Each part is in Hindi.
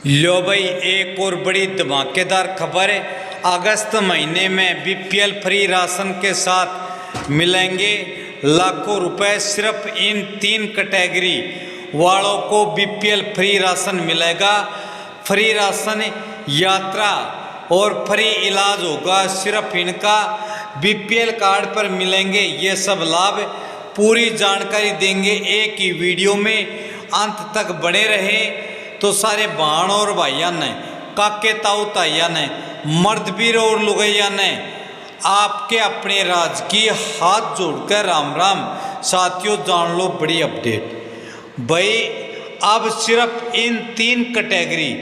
लो भाई, एक और बड़ी धमाकेदार खबर है। अगस्त महीने में बीपीएल फ्री राशन के साथ मिलेंगे लाखों रुपए। सिर्फ इन 3 कैटेगरी वालों को बीपीएल फ्री राशन मिलेगा। फ्री राशन, यात्रा और फ्री इलाज होगा। सिर्फ इनका बीपीएल कार्ड पर मिलेंगे ये सब लाभ। पूरी जानकारी देंगे एक ही वीडियो में, अंत तक बने रहे। तो सारे बहन और भाइया ने, काके ताऊ ताइया ने, मर्द वीर और लुगैया ने, आपके अपने राज की हाथ जोड़कर राम राम। साथियों, जान लो बड़ी अपडेट भाई। अब सिर्फ इन 3 कैटेगरी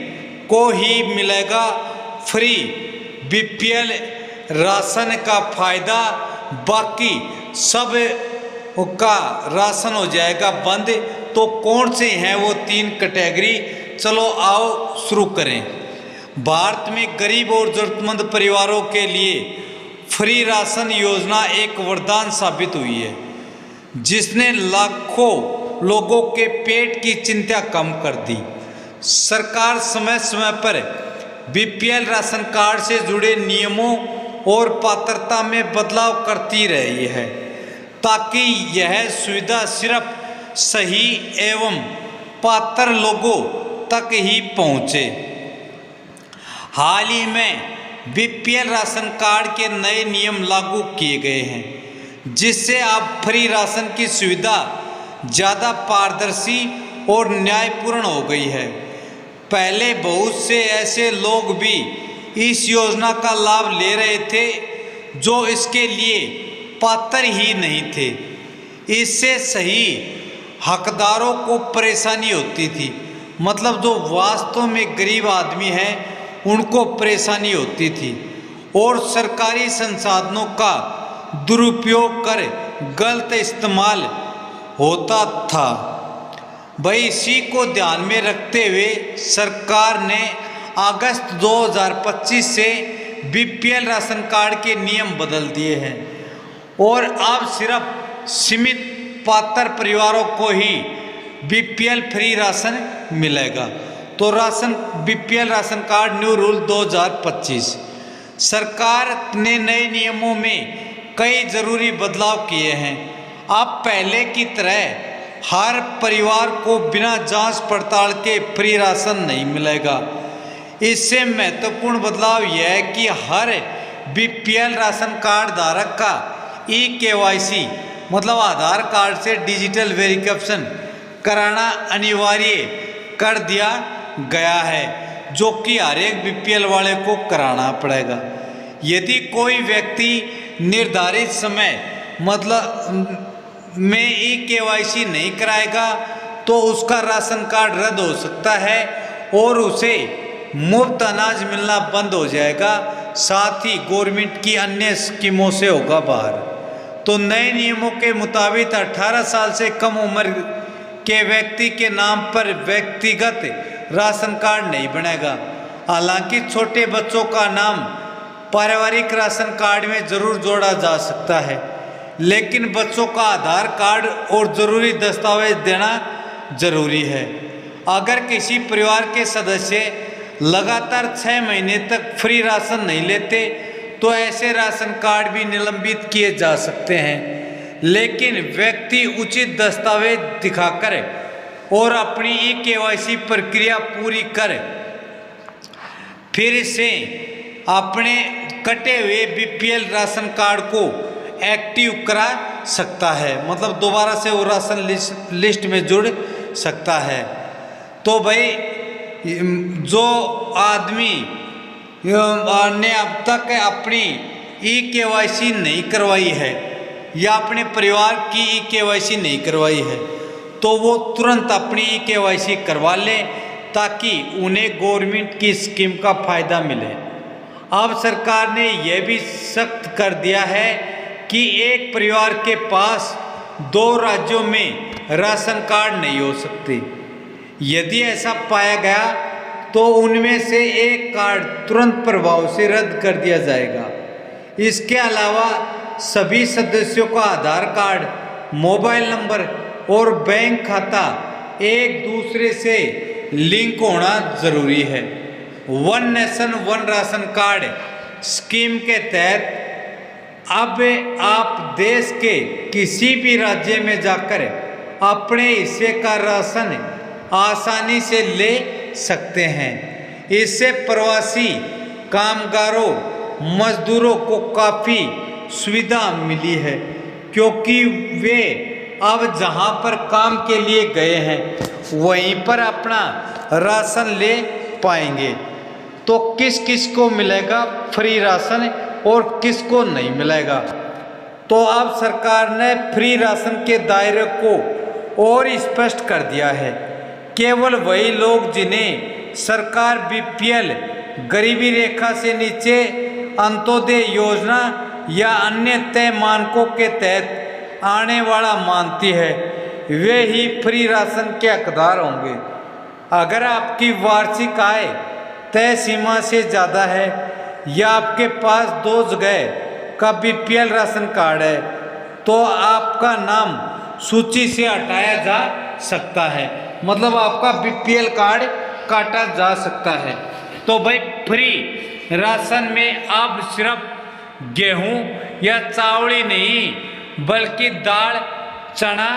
को ही मिलेगा फ्री बीपीएल राशन का फायदा। बाकी सब का राशन हो जाएगा बंद। तो कौन से हैं वो 3 कैटेगरी? चलो आओ शुरू करें। भारत में गरीब और जरूरतमंद परिवारों के लिए फ्री राशन योजना एक वरदान साबित हुई है, जिसने लाखों लोगों के पेट की चिंता कम कर दी। सरकार समय समय पर बीपीएल राशन कार्ड से जुड़े नियमों और पात्रता में बदलाव करती रही है, ताकि यह सुविधा सिर्फ सही एवं पात्र लोगों तक ही पहुँचे। हाल ही में बीपीएल राशन कार्ड के नए नियम लागू किए गए हैं, जिससे अब फ्री राशन की सुविधा ज़्यादा पारदर्शी और न्यायपूर्ण हो गई है। पहले बहुत से ऐसे लोग भी इस योजना का लाभ ले रहे थे जो इसके लिए पात्र ही नहीं थे। इससे सही हकदारों को परेशानी होती थी, मतलब जो वास्तव में गरीब आदमी हैं उनको परेशानी होती थी और सरकारी संसाधनों का दुरुपयोग कर गलत इस्तेमाल होता था। भाई, इसी को ध्यान में रखते हुए सरकार ने अगस्त 2025 से बीपीएल राशन कार्ड के नियम बदल दिए हैं और अब सिर्फ सीमित पात्र परिवारों को ही बीपीएल फ्री राशन मिलेगा। तो BPL ration card new rule 2025। सरकार ने नए नियमों में कई जरूरी बदलाव किए हैं। अब पहले की तरह हर परिवार को बिना जांच पड़ताल के फ्री राशन नहीं मिलेगा। इससे महत्वपूर्ण बदलाव यह है कि हर बीपीएल राशन कार्ड धारक का ई-केवाईसी मतलब आधार कार्ड से डिजिटल वेरिफिकेशन कराना अनिवार्य कर दिया गया है, जो कि हर एक बीपीएल वाले को कराना पड़ेगा। यदि कोई व्यक्ति निर्धारित समय में ई-केवाईसी नहीं कराएगा तो उसका राशन कार्ड रद्द हो सकता है और उसे मुफ्त अनाज मिलना बंद हो जाएगा। साथ ही गवर्नमेंट की अन्य स्कीमों से होगा बाहर। तो नए नियमों के मुताबिक 18 साल से कम उम्र के व्यक्ति के नाम पर व्यक्तिगत राशन कार्ड नहीं बनेगा। हालांकि छोटे बच्चों का नाम पारिवारिक राशन कार्ड में जरूर जोड़ा जा सकता है, लेकिन बच्चों का आधार कार्ड और ज़रूरी दस्तावेज देना जरूरी है। अगर किसी परिवार के सदस्य लगातार 6 महीने तक फ्री राशन नहीं लेते तो ऐसे राशन कार्ड भी निलंबित किए जा सकते हैं, लेकिन व्यक्ति उचित दस्तावेज दिखाकर और अपनी ई-केवाईसी प्रक्रिया पूरी कर फिर से अपने कटे हुए बीपीएल राशन कार्ड को एक्टिव करा सकता है, मतलब दोबारा से वो राशन लिस्ट में जुड़ सकता है। तो भाई, जो आदमी ने अब तक अपनी ई-केवाईसी नहीं करवाई है या अपने परिवार की ई-केवाईसी नहीं करवाई है तो वो तुरंत अपनी ई-केवाईसी करवा लें, ताकि उन्हें गवर्नमेंट की स्कीम का फ़ायदा मिले। अब सरकार ने यह भी सख्त कर दिया है कि एक परिवार के पास 2 राज्यों में राशन कार्ड नहीं हो सकते। यदि ऐसा पाया गया तो उनमें से एक कार्ड तुरंत प्रभाव से रद्द कर दिया जाएगा। इसके अलावा सभी सदस्यों का आधार कार्ड, मोबाइल नंबर और बैंक खाता एक दूसरे से लिंक होना जरूरी है। One nation one ration card scheme के तहत अब आप देश के किसी भी राज्य में जाकर अपने हिस्से का राशन आसानी से ले सकते हैं। इससे प्रवासी कामगारों मजदूरों को काफ़ी सुविधा मिली है, क्योंकि वे अब जहां पर काम के लिए गए हैं वहीं पर अपना राशन ले पाएंगे। तो किस किस को मिलेगा फ्री राशन और किस को नहीं मिलेगा? तो अब सरकार ने फ्री राशन के दायरे को और स्पष्ट कर दिया है। केवल वही लोग जिन्हें सरकार बीपीएल गरीबी रेखा से नीचे अंत्योदय योजना या अन्य तय मानकों के तहत आने वाला मानती है, वे ही फ्री राशन के हकदार होंगे। अगर आपकी वार्षिक आय तय सीमा से ज़्यादा है या आपके पास 2 जगह का बीपीएल राशन कार्ड है तो आपका नाम सूची से हटाया जा सकता है, मतलब आपका बीपीएल कार्ड काटा जा सकता है। तो भाई फ्री राशन में अब सिर्फ गेहूं या चावल ही नहीं बल्कि दाल, चना,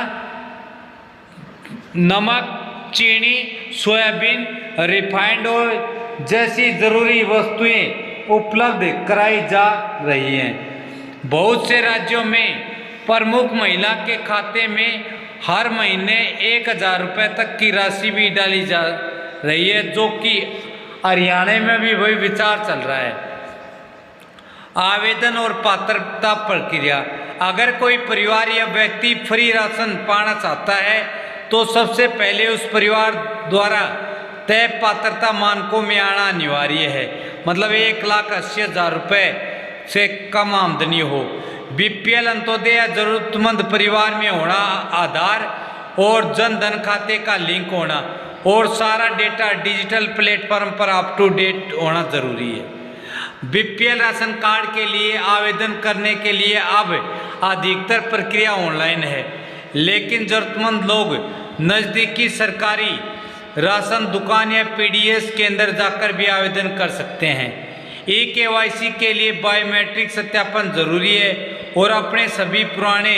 नमक, चीनी, सोयाबीन, रिफाइंड ऑयल जैसी जरूरी वस्तुएं उपलब्ध कराई जा रही हैं। बहुत से राज्यों में प्रमुख महिला के खाते में हर महीने 1000 रुपये तक की राशि भी डाली जा रही है, जो कि हरियाणा में भी वही विचार चल रहा है। आवेदन और पात्रता प्रक्रिया: अगर कोई परिवार या व्यक्ति फ्री राशन पाना चाहता है तो सबसे पहले उस परिवार द्वारा तय पात्रता मानकों में आना अनिवार्य है, मतलब 1,80,000 रुपये से कम आमदनी हो, बीपीएल अंत्योदय या जरूरतमंद परिवार में होना, आधार और जन धन खाते का लिंक होना और सारा डेटा डिजिटल प्लेटफॉर्म पर अप टू डेट होना जरूरी है। बीपीएल राशन कार्ड के लिए आवेदन करने के लिए अब अधिकतर प्रक्रिया ऑनलाइन है, लेकिन जरूरतमंद लोग नज़दीकी सरकारी राशन दुकान या पीडीएस केंद्र जाकर भी आवेदन कर सकते हैं। ई-केवाईसी के लिए बायोमेट्रिक सत्यापन जरूरी है और अपने सभी पुराने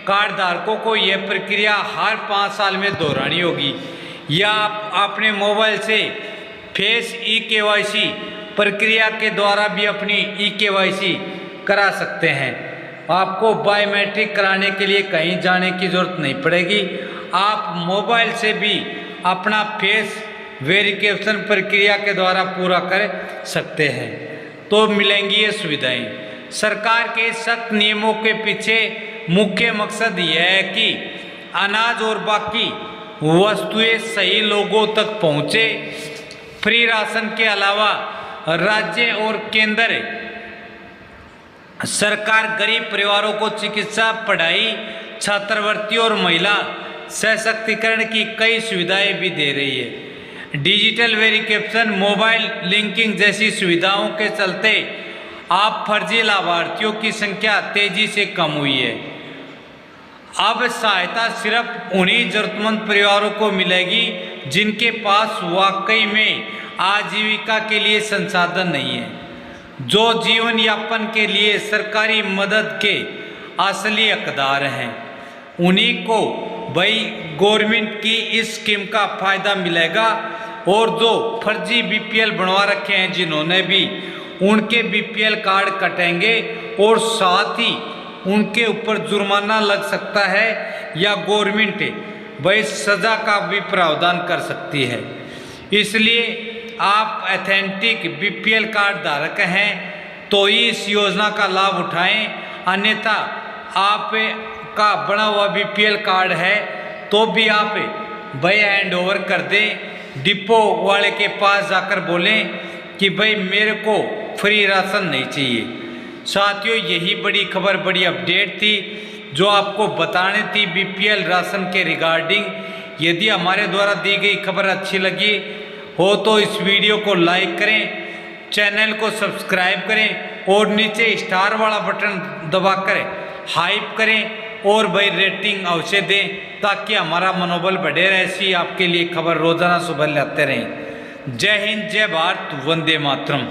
कार्ड धारकों को यह प्रक्रिया हर 5 साल में दोहरानी होगी, या आप अपने मोबाइल से फेस ई-केवाईसी प्रक्रिया के द्वारा भी अपनी ई-केवाईसी करा सकते हैं। आपको बायोमेट्रिक कराने के लिए कहीं जाने की ज़रूरत नहीं पड़ेगी, आप मोबाइल से भी अपना फेस वेरिफिकेशन प्रक्रिया के द्वारा पूरा कर सकते हैं। तो मिलेंगी ये सुविधाएं। सरकार के सख्त नियमों के पीछे मुख्य मकसद यह है कि अनाज और बाकी वस्तुएं सही लोगों तक पहुँचे। फ्री राशन के अलावा राज्य और केंद्र सरकार गरीब परिवारों को चिकित्सा, पढ़ाई, छात्रवृत्ति और महिला सशक्तिकरण की कई सुविधाएं भी दे रही है। डिजिटल वेरिफिकेशन, मोबाइल लिंकिंग जैसी सुविधाओं के चलते अब फर्जी लाभार्थियों की संख्या तेजी से कम हुई है। अब सहायता सिर्फ उन्हीं जरूरतमंद परिवारों को मिलेगी जिनके पास वाकई में आजीविका के लिए संसाधन नहीं है, जो जीवन यापन के लिए सरकारी मदद के असली हकदार हैं। उन्हीं को भाई गवर्नमेंट की इस स्कीम का फायदा मिलेगा, और जो फर्जी बीपीएल बनवा रखे हैं जिन्होंने भी, उनके बीपीएल कार्ड कटेंगे और साथ ही उनके ऊपर जुर्माना लग सकता है या गवर्नमेंट भाई सज़ा का भी प्रावधान कर सकती है। इसलिए आप ऑथेंटिक बीपीएल कार्ड धारक हैं तो ही इस योजना का लाभ उठाएं, अन्यथा आप का बना हुआ बीपीएल कार्ड है तो भी आप भाई हैंड ओवर कर दें। डिपो वाले के पास जाकर बोलें कि भाई मेरे को फ्री राशन नहीं चाहिए। साथियों, यही बड़ी खबर, बड़ी अपडेट थी जो आपको बतानी थी बीपीएल राशन के रिगार्डिंग। यदि हमारे द्वारा दी गई खबर अच्छी लगी हो तो इस वीडियो को लाइक करें, चैनल को सब्सक्राइब करें और नीचे स्टार वाला बटन दबाकर हाइप करें और भाई रेटिंग अवश्य दें ताकि हमारा मनोबल बढ़े रहे। ऐसी आपके लिए खबर रोजाना सुबह लाते रहें। जय हिंद, जय भारत, वंदे मातरम।